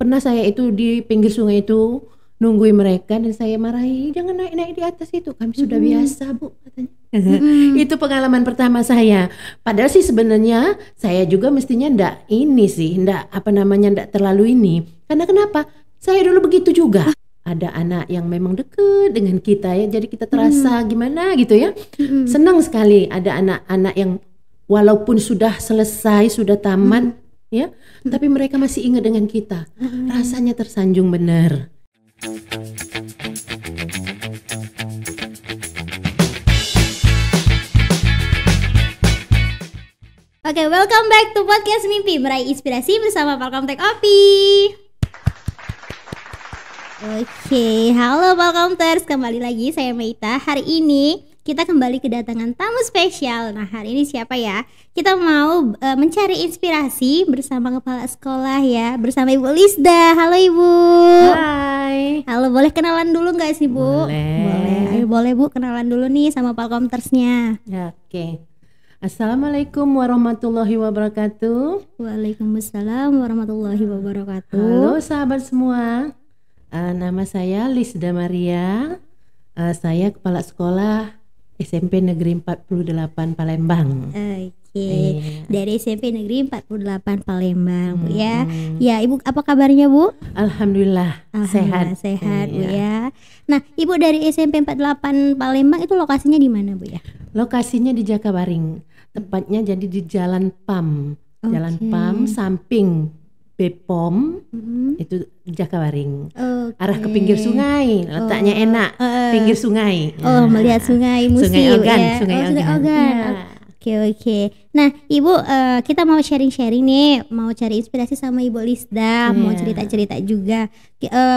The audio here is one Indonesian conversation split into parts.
pernah saya itu di pinggir sungai itu nungguin mereka dan saya marahi, jangan naik-naik di atas itu, kami sudah biasa Bu katanya. Itu pengalaman pertama saya. Padahal sih sebenarnya saya juga mestinya ndak terlalu ini. Karena kenapa? Saya dulu begitu juga. Ada anak yang memang deket dengan kita ya, jadi kita terasa gimana gitu ya. Senang sekali ada anak-anak yang walaupun sudah selesai, sudah tamat ya, tapi mereka masih ingat dengan kita. Rasanya tersanjung benar. Oke, welcome back to podcast Mimpi Meraih Inspirasi bersama Palkomtek Opi. Oke, halo Palkomters, kembali lagi saya Meita. Hari ini kita kembali kedatangan tamu spesial. Nah, hari ini siapa ya? Kita mau mencari inspirasi bersama kepala sekolah ya, bersama Ibu Lisda. Halo Ibu. Hai. Halo, boleh kenalan dulu nggak sih Bu? Boleh. Ayo boleh Bu, kenalan dulu nih sama Palkomtersnya. Oke. Assalamualaikum warahmatullahi wabarakatuh. Waalaikumsalam warahmatullahi wabarakatuh. Halo sahabat semua. Nama saya Lisda Maria. Saya kepala sekolah SMP Negeri 48 Palembang. Oke. Dari SMP Negeri 48 Palembang, Bu ya. Ya, Ibu apa kabarnya, Bu? Alhamdulillah sehat. Sehat, Bu ya. Nah, Ibu dari SMP 48 Palembang itu lokasinya di mana, Bu ya? Lokasinya di Jakabaring. Tepatnya jadi di Jalan PAM. Jalan PAM samping Bepom itu Jakabaring. Arah ke pinggir sungai, letaknya enak. Pinggir sungai. Melihat sungai Musi. Sungai Ogan, ya. Sungai Ogan. Ya. Oke. Nah, Ibu kita mau sharing-sharing nih, mau cari inspirasi sama Ibu Lisda, mau cerita-cerita juga.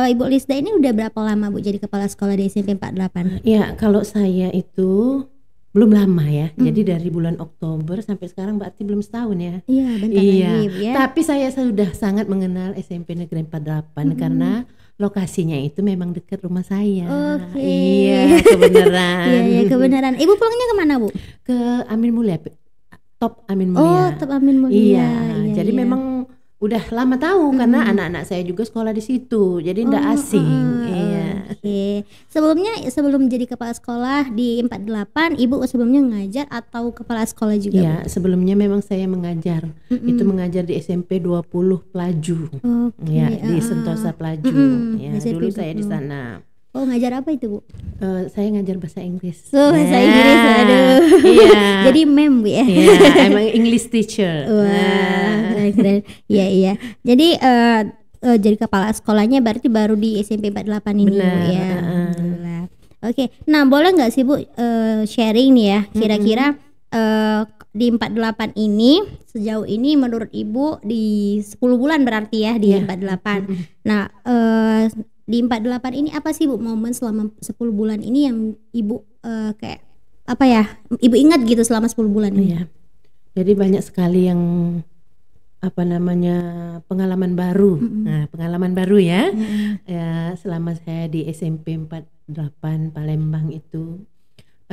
Ibu Lisda ini udah berapa lama Bu jadi kepala sekolah di SMP 48? Ya, kalau saya itu belum lama ya. Jadi dari bulan Oktober sampai sekarang berarti belum setahun ya. Iya, bentar lagi ya. Tapi saya sudah sangat mengenal SMP Negeri 48 karena lokasinya itu memang dekat rumah saya. Oke. Iya, kebenaran. Iya, kebenaran. Ibu pulangnya kemana, Bu? Ke Amin Mulia. Top Amin Mulia. Top Amin Mulia. Iya, jadi memang udah lama tahu karena anak-anak saya juga sekolah di situ. Jadi enggak asing. Iya. Oke. Sebelum jadi kepala sekolah di 48, Ibu sebelumnya ngajar atau kepala sekolah juga? Iya, sebelumnya memang saya mengajar. Itu mengajar di SMP 20 Pelaju. Ya, di Sentosa Pelaju. Ya, dulu saya di sana. Oh, ngajar apa itu, Bu? Saya ngajar bahasa Inggris. Bahasa Inggris, aduh. Iya. Jadi mem, Bu ya. Iya, emang English teacher. Wah, keren. Iya. Jadi jadi kepala sekolahnya berarti baru di SMP 48 ini. Benar, ya. Alhamdulillah. Oke. Nah, boleh nggak sih Bu sharing nih ya, kira-kira di 48 ini sejauh ini menurut Ibu di 10 bulan berarti ya di 48. Nah, di 48 ini apa sih Bu momen selama 10 bulan ini yang Ibu kayak apa ya, Ibu ingat gitu selama 10 bulan ini? Iya. Jadi banyak sekali yang pengalaman baru. Nah, pengalaman baru ya. Ya, selama saya di SMP 48 Palembang itu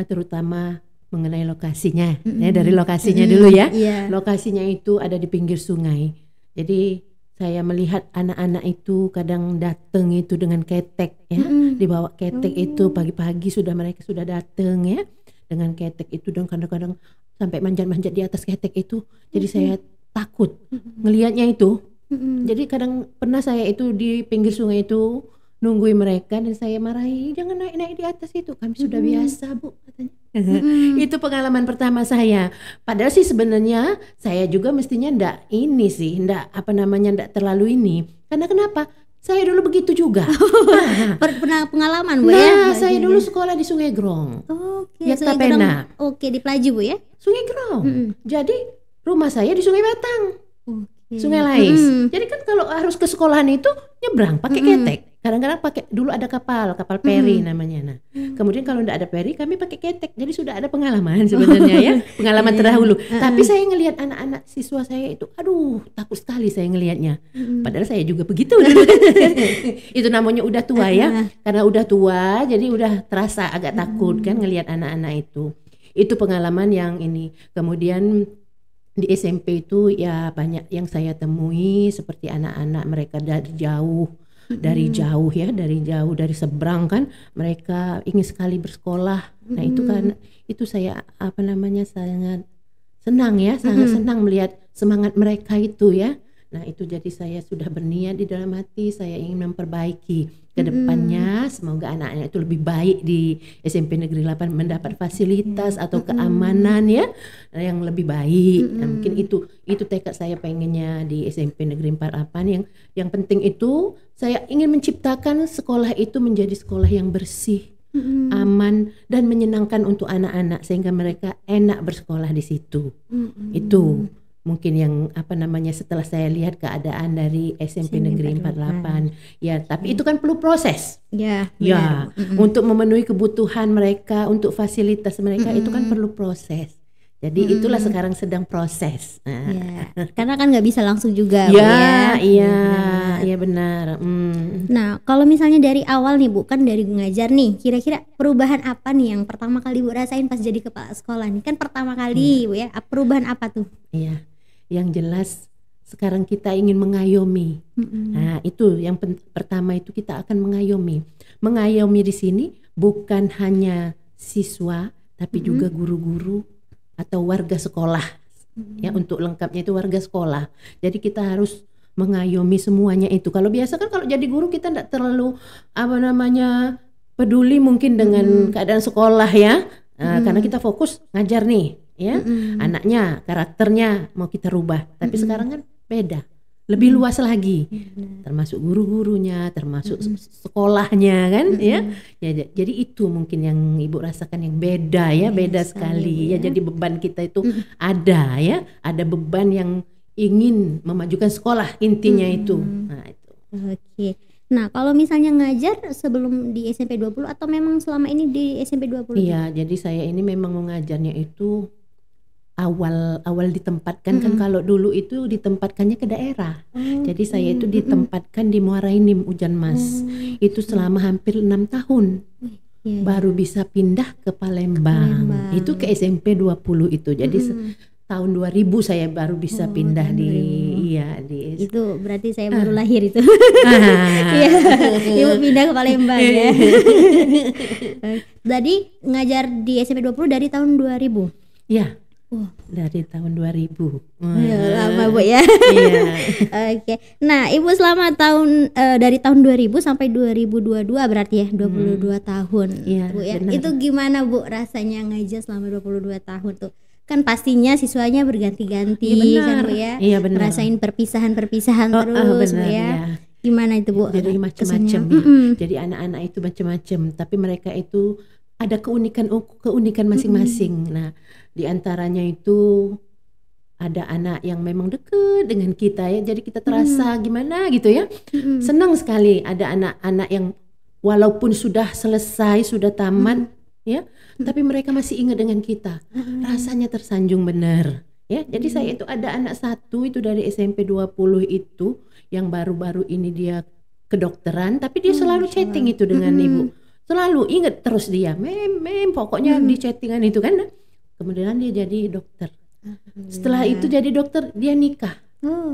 terutama mengenai lokasinya. Ya, dari lokasinya dulu ya. Lokasinya itu ada di pinggir sungai. Jadi saya melihat anak-anak itu kadang datang itu dengan ketek ya, dibawa ketek itu pagi-pagi mereka sudah datang ya dengan ketek itu dan kadang-kadang sampai manjat-manjat di atas ketek itu. Jadi saya takut ngelihatnya itu. Jadi kadang pernah saya itu di pinggir sungai itu nungguin mereka dan saya marahi, jangan naik-naik di atas itu, kami sudah biasa Bu katanya. Itu pengalaman pertama saya. Padahal sih sebenarnya saya juga mestinya ndak terlalu ini. Karena kenapa? Saya dulu begitu juga. Pernah pengalaman Bu ya? ya? Saya dulu sekolah di Sungai Grong. Ya, Tapena. Oke, di Pelaju Bu ya? Sungai Grong. Jadi rumah saya di Sungai Batang. Sungai Lais. Jadi kan kalau harus ke sekolahan itu nyebrang pakai ketek. Kadang-kadang dulu ada kapal peri namanya. Nah, kemudian kalau tidak ada peri kami pakai ketek. Jadi sudah ada pengalaman sebenarnya ya, pengalaman terdahulu. Tapi saya ngelihat anak-anak siswa saya itu, aduh takut sekali saya ngelihatnya. Padahal saya juga begitu. Itu namanya udah tua ya. Karena udah tua, jadi udah terasa agak takut kan ngelihat anak-anak itu. Itu pengalaman yang ini. Kemudian di SMP itu ya banyak yang saya temui seperti anak-anak mereka dari jauh dari seberang kan, mereka ingin sekali bersekolah. Nah itu kan itu saya sangat senang ya, sangat senang melihat semangat mereka itu ya. Nah itu jadi saya sudah berniat di dalam hati, saya ingin memperbaiki ke depannya, semoga anak-anak itu lebih baik di SMP Negeri 8 mendapat fasilitas atau keamanan ya yang lebih baik. Nah, mungkin itu tekad saya pengennya di SMP Negeri 48. Yang penting itu saya ingin menciptakan sekolah itu menjadi sekolah yang bersih, aman dan menyenangkan untuk anak-anak sehingga mereka enak bersekolah di situ. Itu mungkin yang setelah saya lihat keadaan dari SMP Negeri 48 ya, tapi itu kan perlu proses ya untuk memenuhi kebutuhan mereka, untuk fasilitas mereka itu kan perlu proses. Jadi itulah sekarang sedang proses. Karena kan nggak bisa langsung juga iya benar. Nah kalau misalnya dari awal nih Bu, kan dari ngajar nih, kira-kira perubahan apa nih yang pertama kali Bu rasain pas jadi kepala sekolah nih, kan pertama kali Bu ya, perubahan apa tuh? Iya, yang jelas sekarang kita ingin mengayomi. Nah itu yang pertama, itu kita akan mengayomi. Mengayomi di sini bukan hanya siswa tapi juga guru-guru atau warga sekolah. Ya, untuk lengkapnya itu warga sekolah. Jadi kita harus mengayomi semuanya itu. Kalau biasa kan kalau jadi guru kita tidak terlalu peduli mungkin dengan keadaan sekolah ya. Karena kita fokus ngajar nih ya. Anaknya, karakternya mau kita rubah. Tapi sekarang kan beda. Lebih luas lagi. Termasuk guru-gurunya, termasuk sekolahnya kan ya. Jadi itu mungkin yang Ibu rasakan yang beda ya, beda sekali ya. Jadi beban kita itu ada ya, ada beban yang ingin memajukan sekolah intinya itu. Nah itu. Oke. Nah kalau misalnya ngajar sebelum di SMP 20 atau memang selama ini di SMP 20? Iya, jadi saya ini memang mengajarnya itu awal ditempatkan kan, kalau dulu itu ditempatkannya ke daerah. Jadi saya itu ditempatkan di Muara Enim Ujan Mas. Itu selama hampir 6 tahun. Baru bisa pindah ke Palembang. Itu ke SMP 20 itu. Jadi tahun 2000 saya baru bisa pindah di itu berarti saya baru lahir itu. Ibu pindah ke Palembang ya. Jadi ngajar di SMP 20 dari tahun 2000. Iya. Dari tahun 2000. Lama Bu ya. Oke. Nah Ibu selama dari tahun 2000 sampai 2022 berarti ya 22 tahun. Bu ya. Itu gimana Bu rasanya ngajar selama 22 tahun tuh? Kan pastinya siswanya berganti-ganti kan Bu ya. Rasain perpisahan-perpisahan terus Bu ya. Gimana itu Bu? Jadi macam-macam ya. Jadi anak-anak itu macam-macam, tapi mereka itu ada keunikan masing-masing. Nah, di antaranya itu ada anak yang memang dekat dengan kita ya. Jadi kita terasa gimana gitu ya. Senang sekali ada anak-anak yang walaupun sudah selesai, sudah tamat ya, tapi mereka masih ingat dengan kita. Rasanya tersanjung benar. Ya, jadi saya itu ada anak satu itu dari SMP 20 itu yang baru-baru ini dia kedokteran, tapi dia selalu chatting itu dengan Ibu. Selalu ingat terus dia, pokoknya di chattingan itu kan. Kemudian dia jadi dokter. Setelah itu jadi dokter, dia nikah.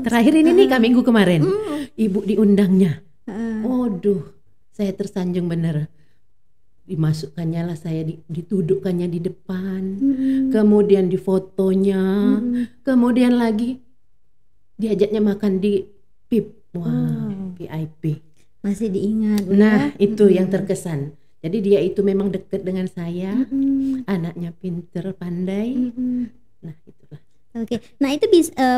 Terakhir ini nikah minggu kemarin. Ibu diundangnya. Waduh, saya tersanjung bener. Dimasukkannya lah saya, ditudukkannya di depan. Kemudian di fotonya. Kemudian lagi diajaknya makan di PIP. VIP. Masih diingat. Nah, itu yang terkesan. Jadi dia itu memang dekat dengan saya, anaknya pinter, pandai. Nah itulah. Oke. Nah itu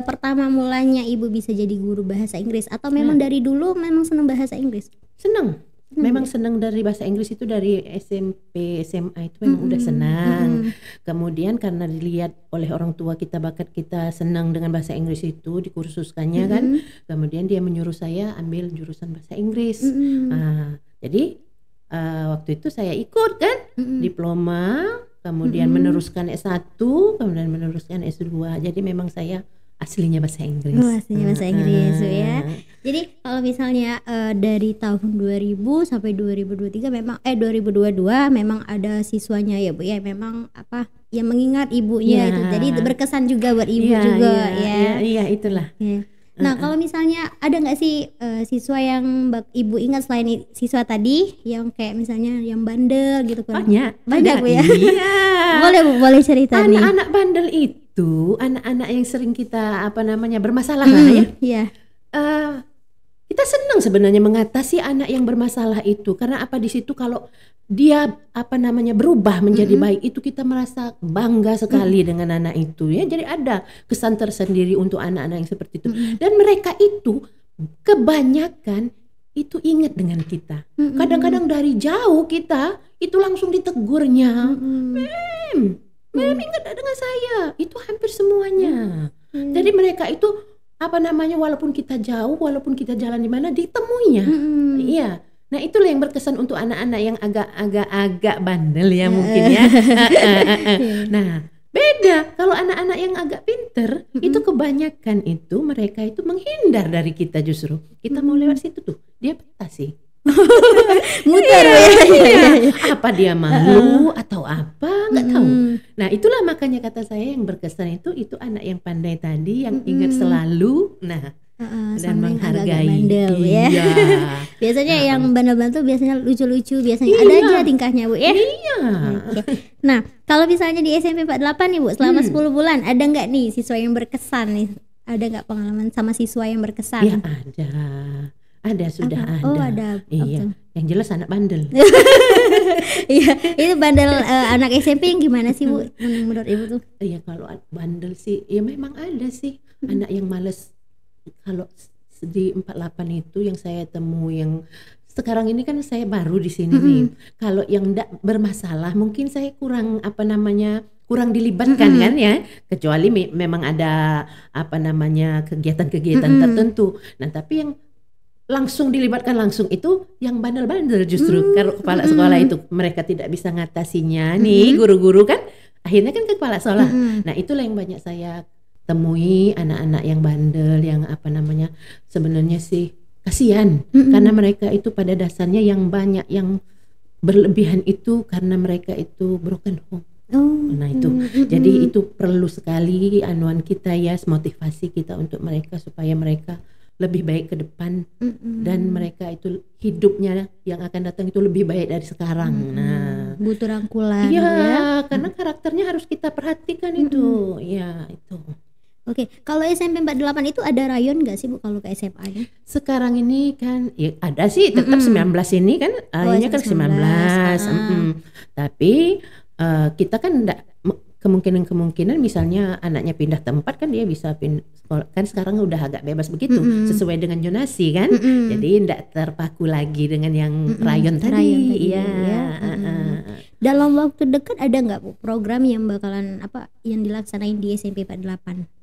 pertama mulanya Ibu bisa jadi guru bahasa Inggris atau memang dari dulu memang senang bahasa Inggris? Senang. Memang senang dari bahasa Inggris itu dari SMP, SMA itu memang udah senang. Kemudian karena dilihat oleh orang tua kita, bakat kita senang dengan bahasa Inggris itu, dikursuskannya kan. Kemudian dia menyuruh saya ambil jurusan bahasa Inggris. Nah, jadi waktu itu saya ikut kan diploma, kemudian meneruskan S1, kemudian meneruskan S2. Jadi memang saya aslinya bahasa Inggris. Oh, aslinya bahasa Inggris ya. Jadi kalau misalnya dari tahun 2000 sampai 2023 memang 2022 memang ada siswanya ya Bu ya, memang apa yang mengingat ibunya itu. Jadi berkesan juga buat ibu juga ya. Iya, itulah. Ya. Nah, kalau misalnya ada nggak sih siswa yang ibu ingat selain siswa tadi yang kayak misalnya yang bandel gitu kan? Banyak Bu ya. Iya. boleh cerita nih. Anak-anak bandel itu anak-anak yang sering kita bermasalah lah ya. Iya. Kita senang sebenarnya mengatasi anak yang bermasalah itu, karena apa, di situ kalau dia berubah menjadi baik, itu kita merasa bangga sekali dengan anak itu ya. Jadi ada kesan tersendiri untuk anak-anak yang seperti itu. Dan mereka itu kebanyakan itu ingat dengan kita. Kadang-kadang dari jauh kita itu langsung ditegurnya. Mem ingat dengan saya. Itu hampir semuanya. Jadi mereka itu walaupun kita jauh, walaupun kita jalan di mana, ditemuinya. Iya. Nah, itulah yang berkesan untuk anak-anak yang agak bandel ya mungkin ya. Nah, beda kalau anak-anak yang agak pinter, itu kebanyakan itu mereka itu menghindar dari kita justru. Kita mau lewat situ tuh, dia peta sih. Muter Apa dia malu atau apa, nggak tahu. Nah, itulah makanya kata saya yang berkesan itu anak yang pandai tadi, yang ingat selalu, dan menghargai. Bandel, iya. Biasanya yang bandel-bandel tuh biasanya lucu-lucu, biasanya ada aja tingkahnya Bu ya. Iya. Nah, kalau misalnya di SMP 48 nih Bu, selama 10 bulan ada nggak nih siswa yang berkesan nih? Ada nggak pengalaman sama siswa yang berkesan? Ya ada, sudah ada. Oh, ada. Iya. Yang jelas anak bandel. Iya, itu bandel anak SMP yang gimana sih Bu menurut Ibu tuh? Iya, kalau bandel sih ya memang ada sih anak yang males. Kalau di 48 itu yang saya temui, yang sekarang ini kan saya baru di sini nih. Kalau yang enggak bermasalah mungkin saya kurang kurang dilibatkan kan ya, kecuali memang ada kegiatan-kegiatan tertentu. Nah, tapi yang langsung dilibatkan langsung itu yang bandel-bandel justru. Kalau kepala sekolah itu mereka tidak bisa ngatasinya nih, guru-guru kan akhirnya kan ke kepala sekolah. Nah, itulah yang banyak saya temui, anak-anak yang bandel, yang sebenarnya sih kasihan, karena mereka itu pada dasarnya yang banyak yang berlebihan itu karena mereka itu broken home. Nah itu, jadi itu perlu sekali anuan kita ya, motivasi kita untuk mereka supaya mereka lebih baik ke depan, dan mereka itu hidupnya yang akan datang itu lebih baik dari sekarang. Nah, butuh rangkulan. Iya, karena karakternya harus kita perhatikan itu. Iya, itu. Oke, kalau SMP 48 itu ada rayon nggak sih Bu kalau ke SMA-nya? Sekarang ini kan ya ada sih, tetap 19 ini kan, akhirnya kan 19. Tapi kita kan enggak, kemungkinan misalnya anaknya pindah tempat kan dia bisa sekolah, kan sekarang udah agak bebas begitu, sesuai dengan zonasi kan, jadi enggak terpaku lagi dengan yang rayon tadi. Iya. Dalam waktu dekat ada nggak Bu program yang bakalan yang dilaksanain di SMP 48?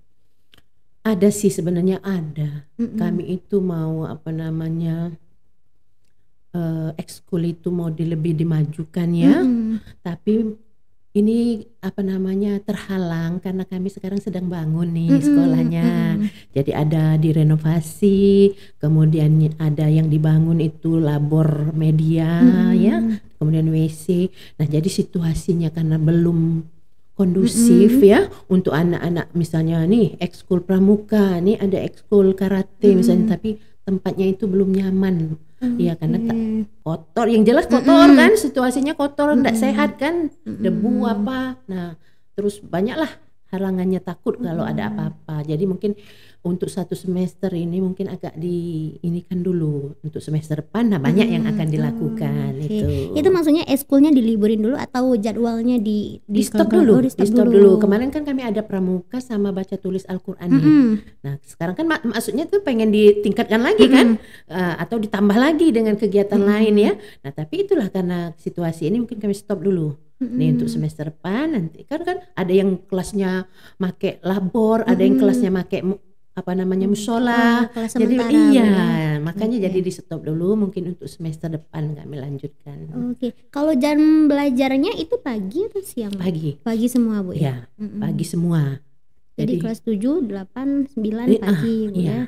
Ada sih sebenarnya ada. Kami itu mau ekskul itu mau lebih dimajukan ya. Tapi ini terhalang karena kami sekarang sedang bangun nih sekolahnya. Jadi ada direnovasi, kemudian ada yang dibangun itu labor media ya, kemudian WC. Nah, jadi situasinya karena belum kondusif ya untuk anak-anak, misalnya nih ekskul pramuka, nih ada ekskul karate misalnya, tapi tempatnya itu belum nyaman. Iya, karena kotor, yang jelas kotor kan, situasinya kotor, tidak sehat kan, debu apa. Nah, terus banyaklah halangannya, takut kalau ada apa-apa. Jadi mungkin untuk 1 semester ini mungkin agak diinikan dulu, untuk semester depan banyak yang akan dilakukan. Itu maksudnya ekskulnya diliburin dulu atau jadwalnya di stop dulu? Di stop dulu. Kemarin kan kami ada pramuka sama baca tulis Al-Qur'an nih. Nah, sekarang kan maksudnya tuh pengen ditingkatkan lagi kan, atau ditambah lagi dengan kegiatan lain ya. Nah, tapi itulah karena situasi ini mungkin kami stop dulu. Nih untuk semester depan nanti kan ada yang kelasnya make labor, ada yang kelasnya make musola. Jadi makanya jadi di stop dulu, mungkin untuk semester depan kami lanjutkan. Oke. Kalau jam belajarnya itu pagi atau siang? Pagi. Pagi semua Bu ya? Pagi semua. Jadi kelas 7, 8, 9 pagi Bu ya.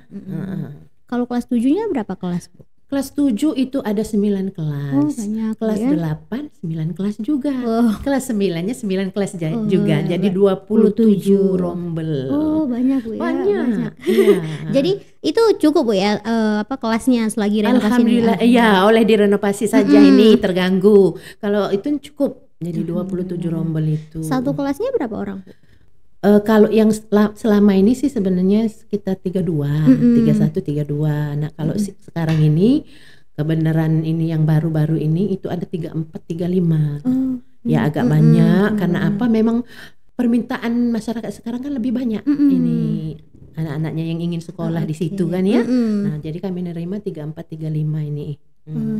Kalau kelas 7-nya berapa kelas Bu? Kelas 7 itu ada 9 kelas. Oh, banyak kelas ya. 8, 9 kelas juga. Oh. Kelas 9-nya 9 kelas juga. Jadi 27 rombel. Oh, banyak Bu ya. Banyak. Iya. Jadi itu cukup Bu ya kelasnya selagi renovasi? Alhamdulillah, iya, oleh direnovasi saja ini terganggu. Kalau itu cukup. Jadi 27 rombel itu. Satu kelasnya berapa orang Bu? Kalau yang selama ini sih sebenarnya sekitar 31, 32. Nah kalau sekarang ini kebenaran ini yang baru-baru ini itu ada 34, 35. Ya agak banyak karena apa? Memang permintaan masyarakat sekarang kan lebih banyak ini anak-anaknya yang ingin sekolah di situ kan ya. Nah jadi kami nerima 34, 35 ini.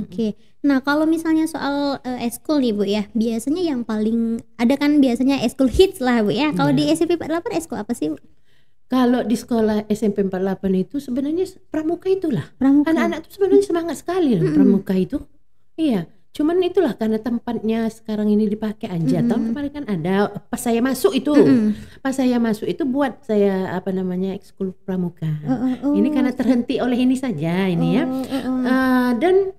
Oke. Nah kalau misalnya soal eskul nih Bu ya, biasanya yang paling ada kan biasanya eskul hits lah Bu ya. Kalau di SMP 48 eskul apa sih Bu? Kalau di sekolah SMP 48 itu sebenarnya pramuka itulah. Anak-anak itu sebenarnya semangat sekali pramuka itu. Iya. Cuman itulah karena tempatnya sekarang ini dipakai aja. Tahun kemarin kan ada pas saya masuk itu. Pas saya masuk itu buat saya ekskul pramuka. Ini karena terhenti oleh ini saja ini ya. Dan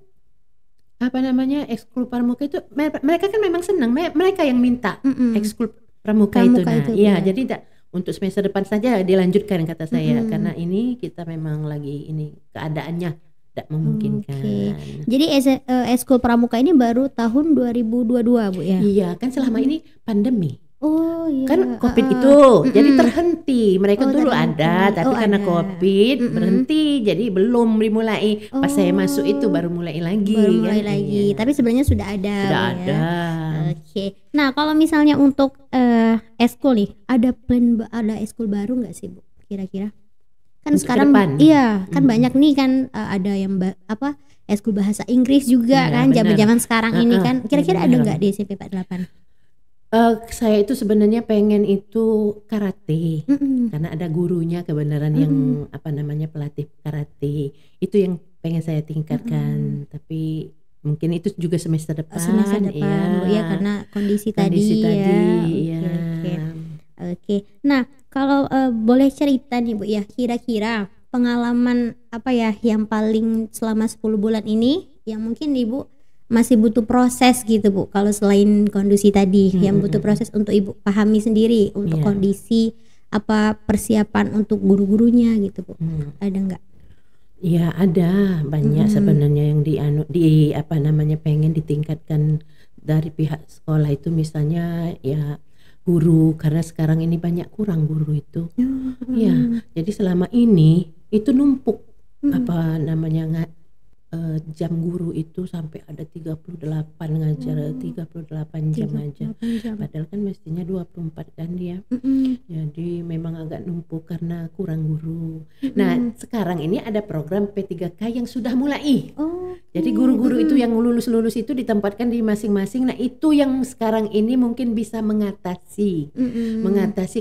ekskul pramuka itu mereka kan memang senang. Mereka yang minta ekskul pramuka itu. Nah, iya, jadi tidak untuk semester depan saja dilanjutkan kata saya karena ini kita memang lagi ini keadaannya tidak memungkinkan. Jadi eskul pramuka ini baru tahun 2022 Bu ya? Iya, kan selama ini pandemi. Oh iya. Kan Covid itu jadi terhenti. Mereka dulu ada tapi karena Covid berhenti jadi belum dimulai. Pas saya masuk itu baru mulai lagi. Iya. Tapi sebenarnya sudah ada. Sudah ada. Oke. Nah, kalau misalnya untuk eskul nih, ada eskul baru nggak sih Bu? Kira-kira? Kan untuk sekarang iya kan banyak nih kan ada yang eskul bahasa Inggris juga kan zaman-zaman sekarang ini kan kira-kira ada nggak di SMP 48? Saya itu sebenarnya pengen itu karate karena ada gurunya kebenaran yang pelatih karate itu yang pengen saya tingkatkan tapi mungkin itu juga semester depan ya karena kondisi tadi ya. Oke. Nah, kalau boleh cerita nih Bu ya, kira-kira pengalaman apa ya yang paling selama 10 bulan ini yang mungkin Ibu masih butuh proses gitu Bu, kalau selain kondisi tadi yang butuh proses untuk Ibu pahami sendiri untuk kondisi apa persiapan untuk guru-gurunya gitu Bu. Ada nggak? Ya ada banyak sebenarnya yang pengen ditingkatkan dari pihak sekolah itu misalnya ya guru karena sekarang ini banyak kurang guru itu. Ya, jadi selama ini itu numpuk jam guru itu sampai ada 38 ngajar 38 jam ngajar. Padahal kan mestinya 24 kan dia. Jadi memang agak numpuk karena kurang guru. Nah, sekarang ini ada program P3K yang sudah mulai. Jadi guru-guru itu yang lulus itu ditempatkan di masing-masing. Nah, itu yang sekarang ini mungkin bisa mengatasi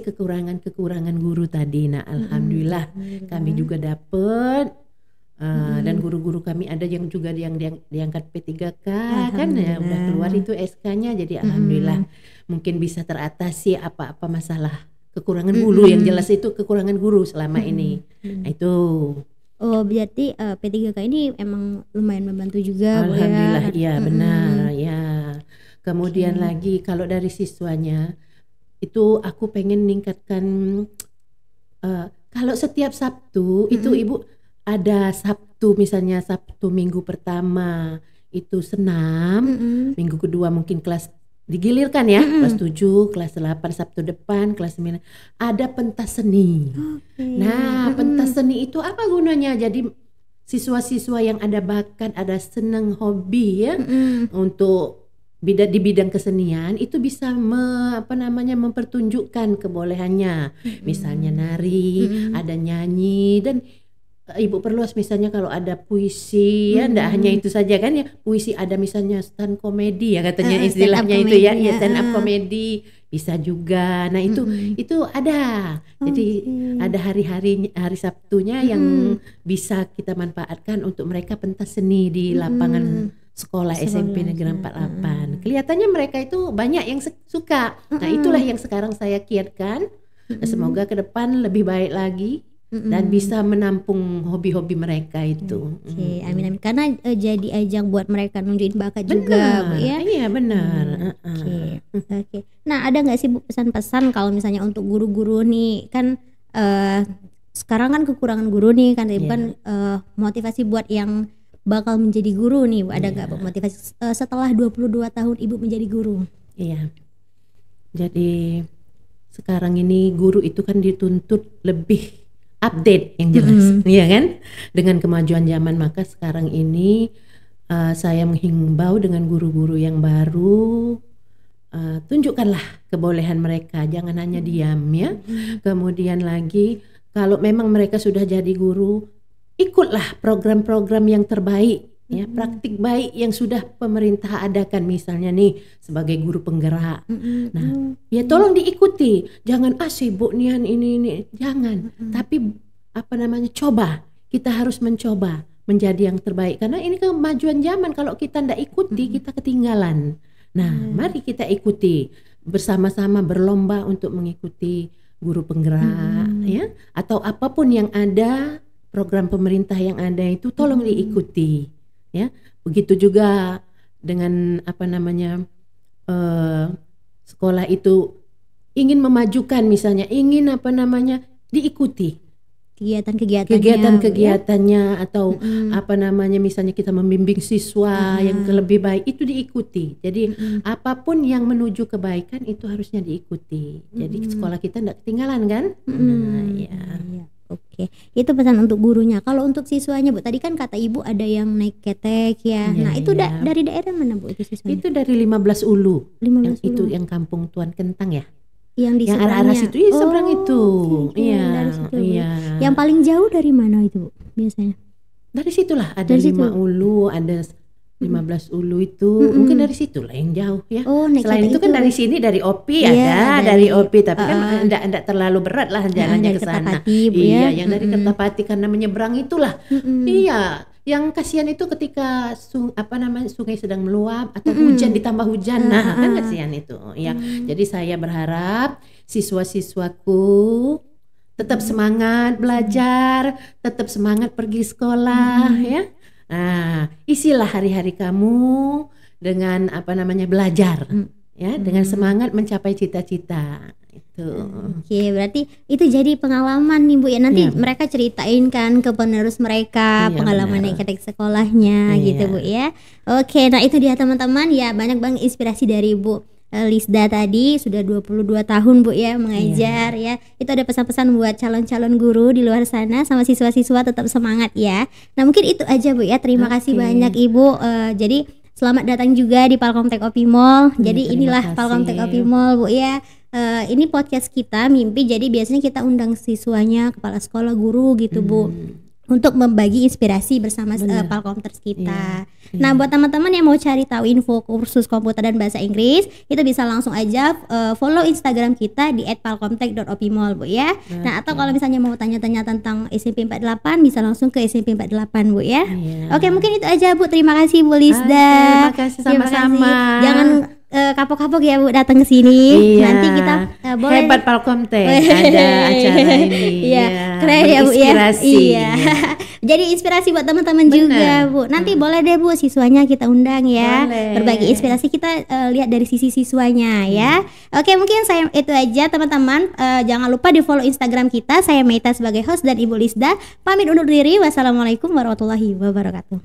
kekurangan guru tadi. Nah, alhamdulillah kami juga dapat dan guru-guru kami ada yang juga yang diangkat P3K kan ya udah keluar itu SK-nya jadi alhamdulillah mungkin bisa teratasi apa-apa masalah kekurangan guru yang jelas itu kekurangan guru selama ini. Nah, itu. Oh, berarti P3K ini emang lumayan membantu juga alhamdulillah Bu, ya? Iya benar ya. Kemudian lagi kalau dari siswanya itu aku pengen meningkatkan kalau setiap Sabtu itu Ibu ada Sabtu misalnya Sabtu minggu pertama itu senam, minggu kedua mungkin kelas digilirkan ya, kelas 7, kelas 8 Sabtu depan, kelas 9 ada pentas seni. Nah, pentas seni itu apa gunanya? Jadi siswa-siswa yang ada bakat, ada senang hobi ya untuk di bidang kesenian itu bisa mempertunjukkan kebolehannya. Misalnya nari, ada nyanyi dan Ibu perluas misalnya kalau ada puisi ya enggak hanya itu saja kan ya puisi ada misalnya stand komedi ya katanya istilahnya itu ya stand up komedi bisa juga. Nah itu ada jadi ada hari Sabtunya yang bisa kita manfaatkan untuk mereka pentas seni di lapangan sekolah SMP Negeri 48. Kelihatannya mereka itu banyak yang suka. Nah itulah yang sekarang saya kiatkan Semoga ke depan lebih baik lagi dan bisa menampung hobi-hobi mereka itu. Oke, amin. Karena jadi ajang buat mereka nunjukin bakat juga, Bu ya. Iya benar. Oke. Nah, ada nggak sih Bu pesan-pesan kalau misalnya untuk guru-guru nih kan sekarang kan kekurangan guru nih kan, kan motivasi buat yang bakal menjadi guru nih, Bu. Ada nggak Bu motivasi setelah 22 tahun Ibu menjadi guru? Iya. Jadi sekarang ini guru itu kan dituntut lebih update yang jelas, iya kan? Dengan kemajuan zaman, maka sekarang ini saya menghimbau dengan guru-guru yang baru, tunjukkanlah kebolehan mereka, jangan hanya diam ya. Kemudian lagi, kalau memang mereka sudah jadi guru, ikutlah program-program yang terbaik, ya, praktik baik yang sudah pemerintah adakan, misalnya nih sebagai guru penggerak. Nah, ya tolong diikuti, jangan sibuk nian ini, jangan. Tapi coba, kita harus mencoba menjadi yang terbaik, karena ini kemajuan zaman. Kalau kita tidak ikuti, kita ketinggalan. Nah, mari kita ikuti bersama-sama, berlomba untuk mengikuti guru penggerak, ya, atau apapun yang ada, program pemerintah yang ada itu tolong diikuti. Ya, begitu juga dengan sekolah itu ingin memajukan, misalnya ingin diikuti kegiatan-kegiatannya, atau misalnya kita membimbing siswa yang lebih baik, itu diikuti. Jadi apapun yang menuju kebaikan itu harusnya diikuti. Jadi sekolah kita tidak ketinggalan kan? Oke, itu pesan untuk gurunya. Kalau untuk siswanya, Bu, tadi kan kata Ibu ada yang naik ketek ya. Nah, itu dari daerah mana, Bu, itu siswanya? Itu dari 15 Ulu. Itu yang Kampung Tuan Kentang ya. Yang di arah situ, seberang itu. Iya. Yang paling jauh dari mana itu, Bu, biasanya? Dari situlah, ada 5 Ulu, ada 15 Ulu itu, mungkin dari situ lah yang jauh ya. Selain itu kan dari sini, dari OPI dari OPI, tapi kan enggak terlalu berat lah jalannya ke sana. Iya, yang dari Kertapati karena menyeberang itulah. Iya, yang kasihan itu ketika sungai sedang meluap atau hujan ditambah hujan. Nah, kan kasihan itu. Ya, jadi saya berharap siswa-siswaku tetap semangat belajar, tetap semangat pergi sekolah ya. Nah, isilah hari-hari kamu dengan belajar, ya, dengan semangat mencapai cita-cita itu. Oke, berarti itu jadi pengalaman nih, Bu ya. Nanti mereka ceritain kan ke penerus mereka pengalaman naik ketek sekolahnya gitu, Bu ya. Oke, nah itu dia teman-teman ya, banyak banget inspirasi dari Bu Lisda tadi, sudah 22 tahun Bu ya mengajar ya. Itu ada pesan-pesan buat calon-calon guru di luar sana, sama siswa-siswa tetap semangat ya. Nah, mungkin itu aja Bu ya. Terima kasih banyak Ibu. Jadi selamat datang juga di Palkomtek OP Mall. Jadi inilah Palkomtek OP Mall Bu ya. Ini podcast kita Mimpi, jadi biasanya kita undang siswanya, kepala sekolah, guru gitu Bu, untuk membagi inspirasi bersama Palkomters kita. Nah, buat teman-teman yang mau cari tahu info kursus komputer dan bahasa Inggris, itu bisa langsung aja follow Instagram kita di @palkomtek.opmall Bu ya. Nah, atau kalau misalnya mau tanya-tanya tentang SMP 48, bisa langsung ke SMP 48 Bu ya. Oke, mungkin itu aja Bu. Terima kasih Bu Lisda. Terima kasih sama-sama. Jangan kapok-kapok ya Bu datang ke sini. Nanti kita boleh hebat Palkomtek ada acara ini. Keren ya Bu ya. Jadi inspirasi buat teman-teman juga Bu. Nanti boleh deh Bu siswanya kita undang ya. Berbagi inspirasi, kita lihat dari sisi siswanya ya. Oke, mungkin saya itu aja teman-teman. Jangan lupa di follow Instagram kita. Saya Meita sebagai host dan Ibu Lisda pamit undur diri. Wassalamualaikum warahmatullahi wabarakatuh.